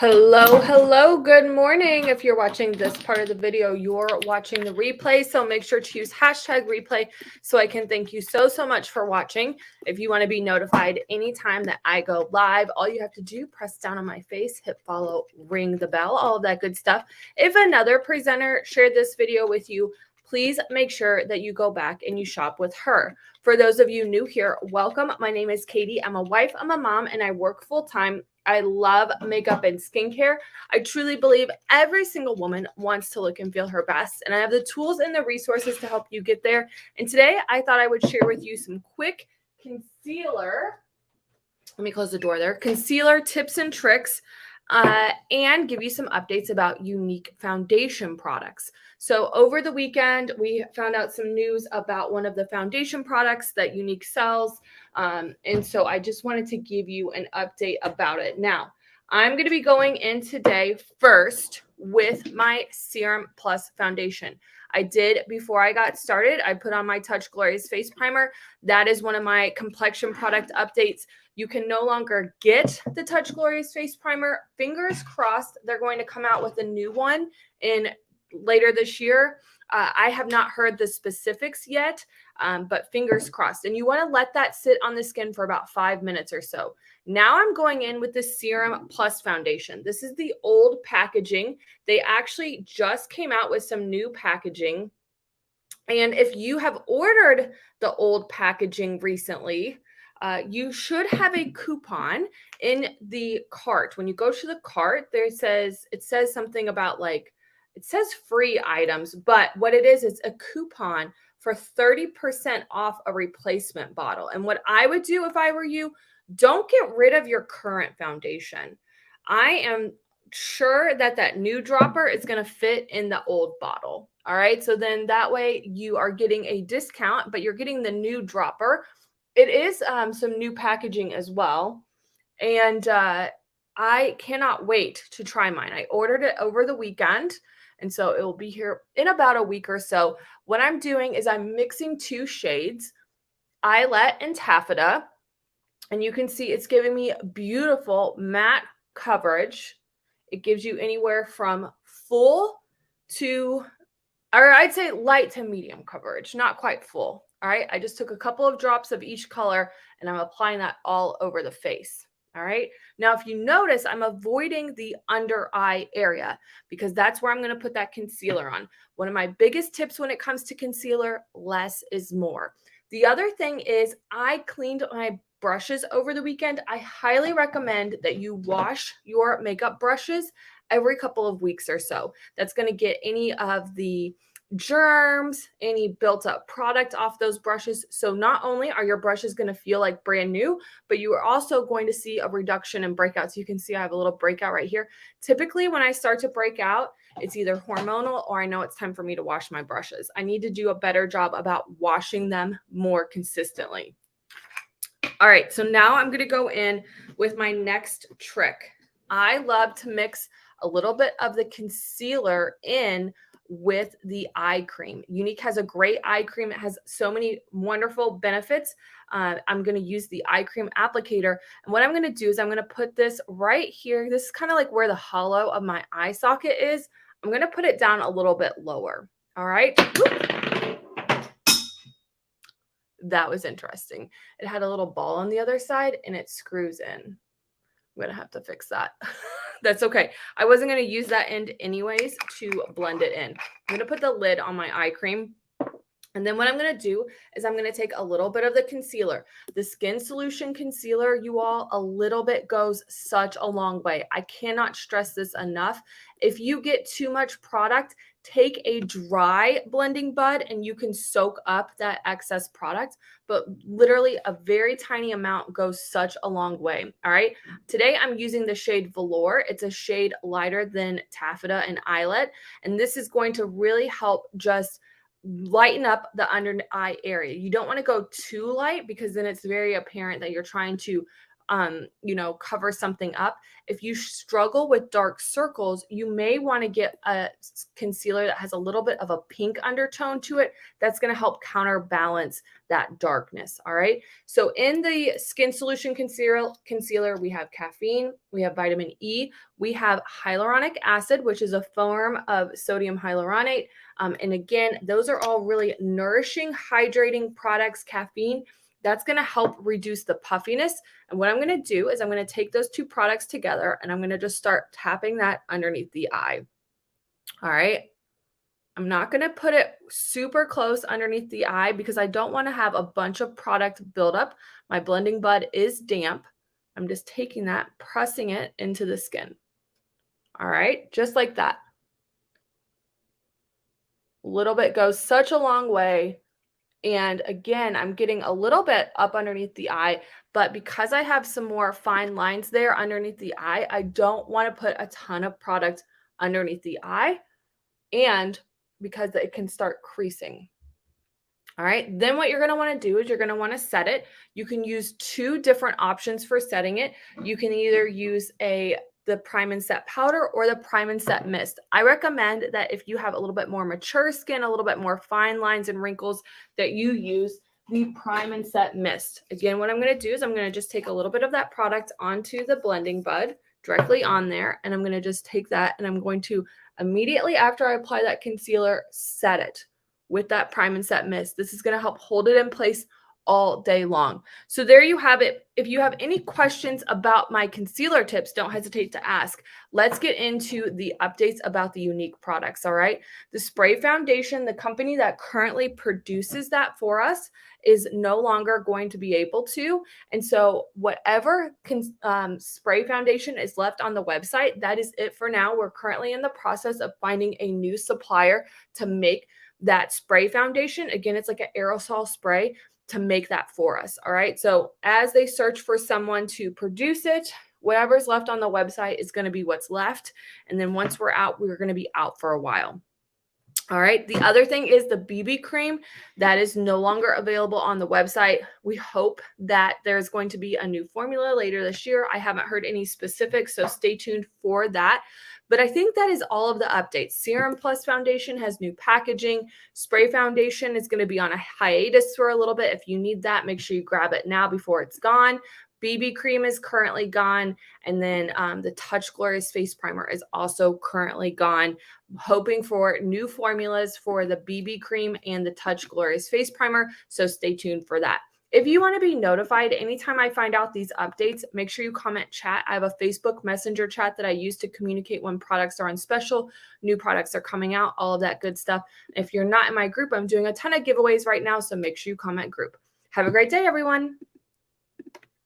Hello, good morning. If you're watching this part of the video, you're watching the replay, so make sure to use hashtag replay so I can thank you so much for watching. If you want to be notified anytime that I go live, all you have to do, press down on my face, hit follow, ring the bell, all of that good stuff. If another presenter shared this video with you, please make sure that you go back and you shop with her. For those of you new here, welcome. My name is Katie. I'm a wife, I'm a mom, and I work full-time. I love makeup and skincare. I truly believe every single woman wants to look and feel her best, and I have the tools and the resources to help you get there. And today I thought I would share with you some quick concealer. Let me close the door there. Concealer tips and tricks, and give you some updates about Younique foundation products. So over the weekend, we found out some news about one of the foundation products that Younique sells. And so I just wanted to give you an update about it. Now, I'm going to be going in today first with my Serum Plus foundation. I did, before I got started, I put on my Touch Glorious Face Primer. That is one of my complexion product updates. You can no longer get the Touch Glorious Face Primer. Fingers crossed, they're going to come out with a new one in later this year. I have not heard the specifics yet, but fingers crossed. And you want to let that sit on the skin for about 5 minutes or so. Now I'm going in with the Serum Plus foundation. This is the old packaging. They actually just came out with some new packaging. And if you have ordered the old packaging recently, you should have a coupon in the cart. When you go to the cart, it says something about it says free items, but what it is, it's a coupon for 30% off a replacement bottle. And what I would do if I were you, don't get rid of your current foundation. I am sure that that new dropper is going to fit in the old bottle. All right. So then that way you are getting a discount, but you're getting the new dropper. It is some new packaging as well. And I cannot wait to try mine. I ordered it over the weekend, and so it will be here in about a week or so. What I'm doing is I'm mixing two shades, Eyelet and Taffeta, and you can see it's giving me beautiful matte coverage. It gives you anywhere from full to, or I'd say light to medium coverage, not quite full. All right, I just took a couple of drops of each color and I'm applying that all over the face. All right, now if you notice, I'm avoiding the under eye area because that's where I'm going to put that concealer on. One of my biggest tips when it comes to concealer, less is more. The other thing is I cleaned my brushes over the weekend. I highly recommend that you wash your makeup brushes every couple of weeks or so. That's going to get any of the germs, any built up product off those brushes. So not only are your brushes going to feel like brand new, but you are also going to see a reduction in breakouts. You can see I have a little breakout right here. Typically when I start to break out, it's either hormonal or I know it's time for me to wash my brushes. I need to do a better job about washing them more consistently. All right, so now I'm going to go in with my next trick. I love to mix a little bit of the concealer in with the eye cream. Younique has a great eye cream. It has so many wonderful benefits. I'm going to use the eye cream applicator. And what I'm going to do is I'm going to put this right here. This is kind of like where the hollow of my eye socket is. I'm going to put it down a little bit lower. All right. That was interesting. It had a little ball on the other side and it screws in. I'm going to have to fix that. That's okay. I wasn't going to use that end anyways to blend it in. I'm going to put the lid on my eye cream. And then what I'm going to do is I'm going to take a little bit of the concealer. The Skin Solution concealer, you all, a little bit goes such a long way. I cannot stress this enough. If you get too much product, take a dry blending bud and you can soak up that excess product. But literally a very tiny amount goes such a long way. All right. Today I'm using the shade Velour. It's a shade lighter than Taffeta and Eyelet. And this is going to really help just lighten up the under eye area. You don't want to go too light because then it's very apparent that you're trying to you know, cover something up. If you struggle with dark circles, you may want to get a concealer that has a little bit of a pink undertone to it. That's going to help counterbalance that darkness. All right. So in the Skin Solution concealer, we have caffeine, we have vitamin E, we have hyaluronic acid, which is a form of sodium hyaluronate. And again, those are all really nourishing, hydrating products. Caffeine, that's going to help reduce the puffiness. And what I'm going to do is I'm going to take those two products together and I'm going to just start tapping that underneath the eye. All right. I'm not going to put it super close underneath the eye because I don't want to have a bunch of product buildup. My blending bud is damp. I'm just taking that, pressing it into the skin. All right, just like that. A little bit goes such a long way. And again, I'm getting a little bit up underneath the eye, but because I have some more fine lines there underneath the eye, I don't want to put a ton of product underneath the eye, and because it can start creasing. All right, then what you're going to want to do is you're going to want to set it. You can use two different options for setting it. You can either use the Prime and Set powder or the Prime and Set mist. I recommend that if you have a little bit more mature skin, a little bit more fine lines and wrinkles, that you use the Prime and Set mist. Again, what I'm going to do is I'm going to just take a little bit of that product onto the blending bud directly on there, and I'm going to just take that and I'm going to immediately after I apply that concealer, set it with that Prime and Set mist. This is going to help hold it in place all day long. So there you have it. If you have any questions about my concealer tips, don't hesitate to ask. Let's get into the updates about the Younique products, all right? The spray foundation, the company that currently produces that for us, is no longer going to be able to. And so whatever spray foundation is left on the website, that is it for now. We're currently in the process of finding a new supplier to make that spray foundation. Again, it's like an aerosol spray to make that for us. All right. So as they search for someone to produce it, whatever's left on the website is going to be what's left. And then once we're out, we're going to be out for a while. All right. The other thing is the BB cream that is no longer available on the website. We hope that there's going to be a new formula later this year. I haven't heard any specifics, so stay tuned for that. But I think that is all of the updates. Serum Plus Foundation has new packaging. Spray Foundation is going to be on a hiatus for a little bit. If you need that, make sure you grab it now before it's gone. BB cream is currently gone. And then the Touch Glorious Face Primer is also currently gone. I'm hoping for new formulas for the BB cream and the Touch Glorious Face Primer. So stay tuned for that. If you want to be notified anytime I find out these updates, make sure you comment chat. I have a Facebook Messenger chat that I use to communicate when products are on special, new products are coming out, all of that good stuff. If you're not in my group, I'm doing a ton of giveaways right now, so make sure you comment group. Have a great day, everyone.